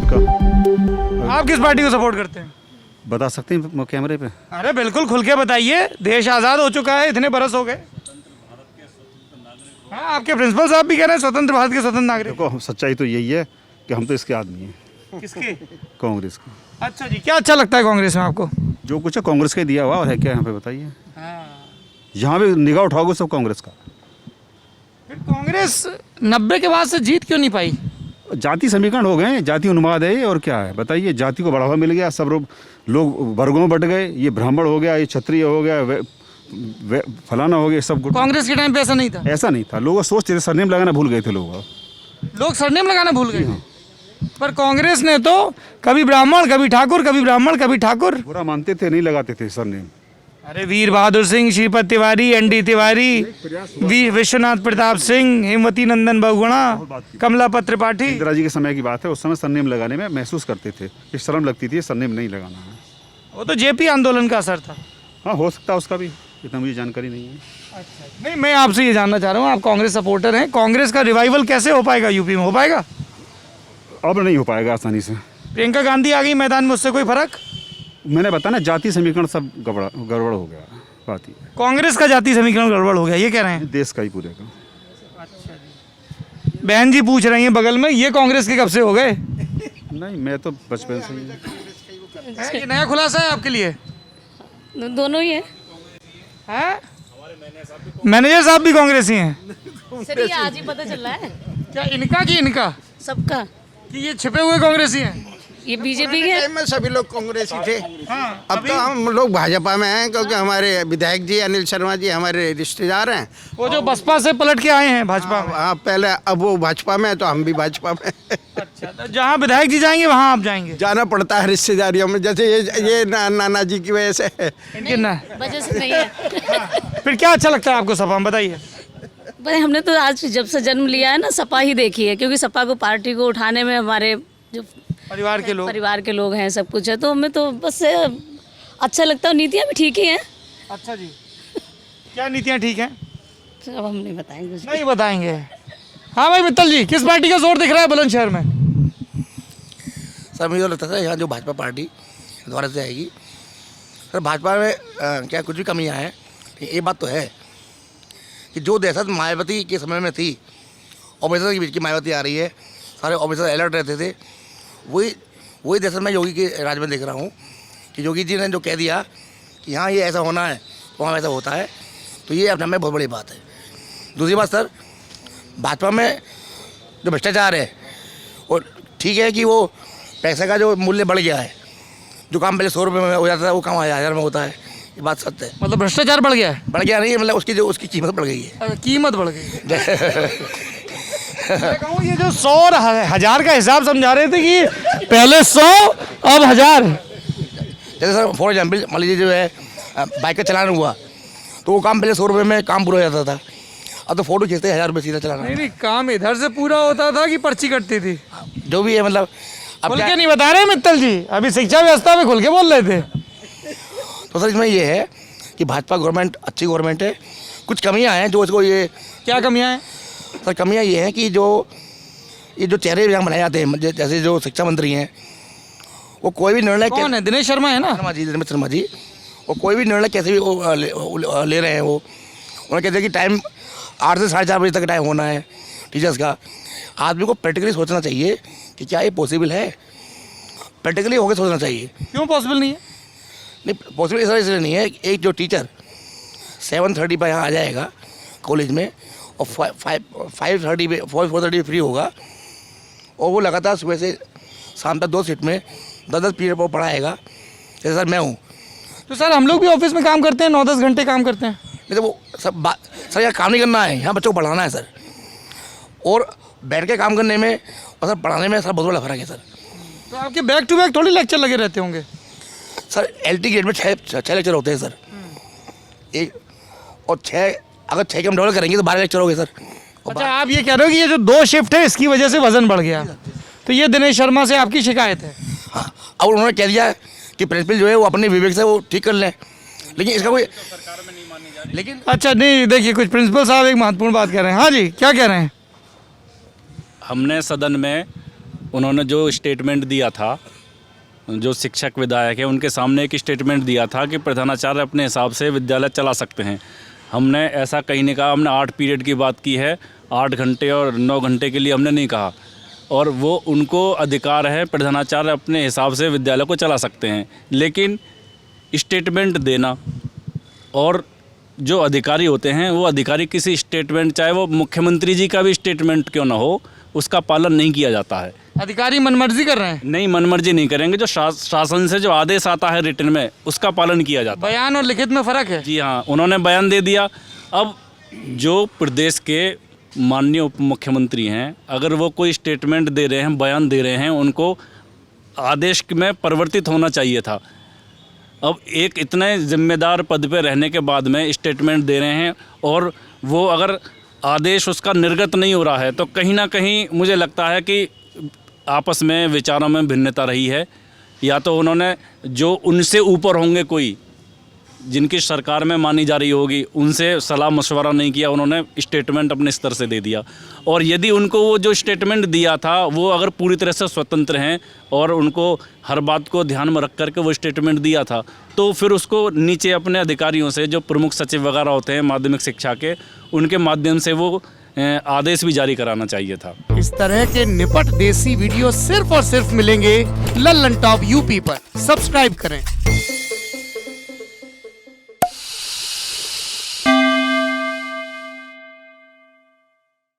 का। आप किस पार्टी को सपोर्ट करते हैं? बता सकते हैं कैमरे पे? अरे बिल्कुल खुल के बताइए, देश आज़ाद हो चुका है, इतने बरस हो गए। हाँ, आपके प्रिंसिपल साहब भी कह रहे हैं स्वतंत्र भारत के स्वतंत्र नागरिक। देखो सच्चाई तो यही है कि हम तो इसके आदमी हैं, किसके? कांग्रेस के। अच्छा जी, क्या अच्छा लगता है कांग्रेस में आपको? जो कुछ है कांग्रेस का ही दिया हुआ, और है क्या यहाँ पे बताइए? हाँ। यहाँ पे निगाह उठाओगे सब कांग्रेस का। फिर कांग्रेस 90 के बाद से जीत क्यों नहीं पाई? जाति समीकरण हो गए, जाति उन्माद है ये, और क्या है बताइए? जाति को बढ़ावा मिल गया, सब लोग वर्गों में बट गए, ये ब्राह्मण हो गया, ये क्षत्रिय हो गया, फलाना हो गया, सब कांग्रेस के टाइम पे ऐसा नहीं था। ऐसा नहीं था। लोग सोचते थे, सरनेम लगाना भूल गए थे लोग सरनेम लगाना भूल गए। पर कांग्रेस ने तो कभी ब्राह्मण, कभी ठाकुर, कभी ब्राह्मण, कभी ठाकुर। बुरा मानते थे, नहीं लगाते थे सरनेम। अरे वीर बहादुर सिंह, श्रीपद तिवारी, एनडी तिवारी, विश्वनाथ प्रताप सिंह, हेमवती नंदन बहुगुणा, कमलापत त्रिपाठी। इंदिरा जी के समय की बात है, उस समय सरनेम लगाने में महसूस करते थे कि शर्म लगती थी, सरनेम नहीं लगाना है। वो तो जेपी आंदोलन का असर था। हाँ, हो सकता है उसका भी, इतना मुझे जानकारी नहीं है। अच्छा, नहीं, मैं आपसे ये जानना चाह रहा हूँ, आप कांग्रेस सपोर्टर हैं, कांग्रेस का रिवाइवल कैसे हो पाएगा यूपी में? हो पाएगा? अब नहीं हो पाएगा आसानी से। प्रियंका गांधी आ गई मैदान में, उससे कोई फर्क? मैंने बताया ना, जाति समीकरण सब गड़बड़ हो गया। बात ये कांग्रेस का जाति समीकरण गड़बड़ हो गया, ये कह रहे हैं? देश का ही पूरे का। बहन जी पूछ रही हैं बगल में, ये कांग्रेस के कब से हो गए? नहीं, मैं तो बचपन से ही। ये नया खुलासा है आपके लिए? दोनों ही है। हैं? मैनेजर साहब भी कांग्रेसी हैं? सर ये आज ही पता चल रहा है क्या इनका कि इनका? सबका कि ये छिपे हुए कांग्रेसी हैं? ये बीजेपी के टाइम में सभी लोग कांग्रेसी थे। हाँ, अब तो हम लोग भाजपा में हैं, क्योंकि हमारे विधायक जी अनिल शर्मा जी हमारे रिश्तेदार हैं। वो जो बसपा से पलट के आए हैं भाजपा में। हाँ, पहले अब वो भाजपा में है तो हम भी भाजपा में। अच्छा, तो जहाँ विधायक जी जाएंगे वहाँ आप जाएंगे? जाना पड़ता है रिश्तेदारियों में, जैसे ये नाना जी की वजह से है। इनके ना वजह से नहीं है। फिर क्या अच्छा लगता है आपको सपा में, बताइए? भाई हमने तो आज जब से जन्म लिया है ना सपा ही देखी है, क्योंकि सपा को पार्टी को उठाने में हमारे जो परिवार के लोग हैं, सब कुछ है, तो हमें तो बस अच्छा लगता है। नीतियाँ भी ठीक ही हैं। अच्छा जी, क्या नीतियाँ ठीक हैं? अब हम नहीं बताएंगे। नहीं बताएंगे। हाँ भाई मित्तल जी, किस पार्टी का जोर दिख रहा है बुलंदशहर में? सर मुझे लगता था यहाँ जो भाजपा पार्टी द्वारा से आएगी। सर भाजपा में क्या कुछ भी कमियाँ हैं, ये बात तो है कि जो दहशत मायावती के समय में थी, ऑफिसर के बीच की मायावती आ रही है, सारे ऑफिसर अलर्ट रहते थे, वही दहशत मैं योगी के राज में देख रहा हूँ कि योगी जी ने जो कह दिया कि यहाँ ये ऐसा होना है तो वहाँ ऐसा होता है, तो ये अपने में बहुत बड़ी बात है। दूसरी बात सर, भाजपा में जो भ्रष्टाचार है, और ठीक है कि वो पैसे का जो मूल्य बढ़ गया है, जो काम पहले 100 रुपये में हो जाता था वो काम 1000 में होता है, ये बात सत्य है। मतलब भ्रष्टाचार बढ़ गया है? बढ़ गया नहीं, मतलब उसकी कीमत बढ़ गई है। कीमत बढ़ गई है। मैं कहूँ ये जो 100 और 1000 का हिसाब समझा रहे थे कि पहले 100 अब 1000। जैसे सर फॉर एग्जाम्पल मान लीजिए जो है बाइक का चलान हुआ तो वो काम पहले 100 रुपये में काम पूरा हो जाता था, अब तो फोटो खींचते 1000 रुपये सीधा चलाना। नहीं, काम इधर से पूरा होता था कि पर्ची कटती थी? जो भी है, मतलब अब खुल क्या के नहीं बता रहे मित्तल जी, अभी शिक्षा व्यवस्था में खुल के बोल रहे थे। तो सर इसमें ये है कि भाजपा गवर्नमेंट अच्छी गवर्नमेंट है, कुछ कमियां हैं जो इसको ये। क्या कमियां हैं? सर कमियां ये हैं कि ये जो चेहरे यहाँ बनाए जाते हैं, जैसे जो शिक्षा मंत्री हैं, वो कोई भी निर्णय कौन है? दिनेश शर्मा है ना? शर्मा जी, वो कोई भी निर्णय कैसे भी ले रहे हैं। वो उन्होंने कहते हैं कि टाइम 8 से 4:30 बजे तक टाइम होना है टीचर्स का। आदमी को प्रैक्टिकली सोचना चाहिए कि क्या ये पॉसिबल है, प्रैक्टिकली होकर सोचना चाहिए। क्यों पॉसिबल नहीं है? नहीं पॉसिबल इसलिए नहीं है, एक जो टीचर 7:30 पर यहाँ आ जाएगा कॉलेज में और 5:30 पे 4:30 फ्री होगा, और वो लगातार सुबह से शाम तक 2 शिफ्ट में 10-10 पीरियड पर पढ़ाएगा, जैसे सर मैं हूँ। तो सर हम लोग भी ऑफिस में काम करते हैं, 9-10 घंटे काम करते हैं। नहीं तो वो सब बात सर, यहाँ काम नहीं करना है, यहाँ बच्चों को पढ़ाना है सर, और बैठ के काम करने में और सर पढ़ाने में सर बहुत बड़ा फर्क है सर। तो आपके बैक टू बैक थोड़ी लेक्चर लगे रहते होंगे? सर LT ग्रेड में 6 लेक्चर होते हैं सर, एक और 6 अगर 6 के हम डबल करेंगे तो 12 लेक्चर हो गए सर। अच्छा, आप ये कह रहे हो कि ये जो 2 शिफ्ट है इसकी वजह से वजन बढ़ गया, तो ये दिनेश शर्मा से आपकी शिकायत है? हाँ, अब उन्होंने कह दिया कि प्रिंसिपल जो है वो अपने विवेक से वो ठीक कर लें, लेकिन इसका कोई लेकिन अच्छा नहीं, देखिए कुछ प्रिंसिपल साहब एक महत्वपूर्ण बात कह रहे हैं। हाँ जी, क्या कह रहे हैं? हमने सदन में उन्होंने जो स्टेटमेंट दिया था, जो शिक्षक विधायक है उनके सामने एक स्टेटमेंट दिया था कि प्रधानाचार्य अपने हिसाब से विद्यालय चला सकते हैं। हमने ऐसा कहीं नहीं कहा, हमने 8 पीरियड की बात की है, 8 घंटे और 9 घंटे के लिए हमने नहीं कहा। और वो उनको अधिकार है, प्रधानाचार्य अपने हिसाब से विद्यालय को चला सकते हैं। लेकिन स्टेटमेंट देना, और जो अधिकारी होते हैं वो अधिकारी किसी स्टेटमेंट, चाहे वो मुख्यमंत्री जी का भी स्टेटमेंट क्यों ना हो, उसका पालन नहीं किया जाता है। अधिकारी मनमर्जी कर रहे हैं। नहीं, मनमर्जी नहीं करेंगे, जो शासन से जो आदेश आता है रिटन में उसका पालन किया जाता है। बयान और लिखित में फ़र्क है। जी हाँ, उन्होंने बयान दे दिया। अब जो प्रदेश के माननीय उप मुख्यमंत्री हैं, अगर वो कोई स्टेटमेंट दे रहे हैं, बयान दे रहे हैं, उनको आदेश में परिवर्तित होना चाहिए था। अब एक इतने जिम्मेदार पद पे रहने के बाद में स्टेटमेंट दे रहे हैं और वो अगर आदेश उसका निर्गत नहीं हो रहा है, तो कहीं ना कहीं मुझे लगता है कि आपस में विचारों में भिन्नता रही है। या तो उन्होंने जो उनसे ऊपर होंगे, कोई जिनकी सरकार में मानी जा रही होगी, उनसे सलाह मशवरा नहीं किया, उन्होंने स्टेटमेंट अपने स्तर से दे दिया। और यदि उनको वो जो स्टेटमेंट दिया था वो अगर पूरी तरह से स्वतंत्र हैं और उनको हर बात को ध्यान में रख करके वो स्टेटमेंट दिया था, तो फिर उसको नीचे अपने अधिकारियों से, जो प्रमुख सचिव वगैरह होते हैं माध्यमिक शिक्षा के, उनके माध्यम से वो आदेश भी जारी कराना चाहिए था। इस तरह के निपट देसी वीडियो सिर्फ और सिर्फ मिलेंगे लल्लन टॉप यूपी पर। सब्सक्राइब करें।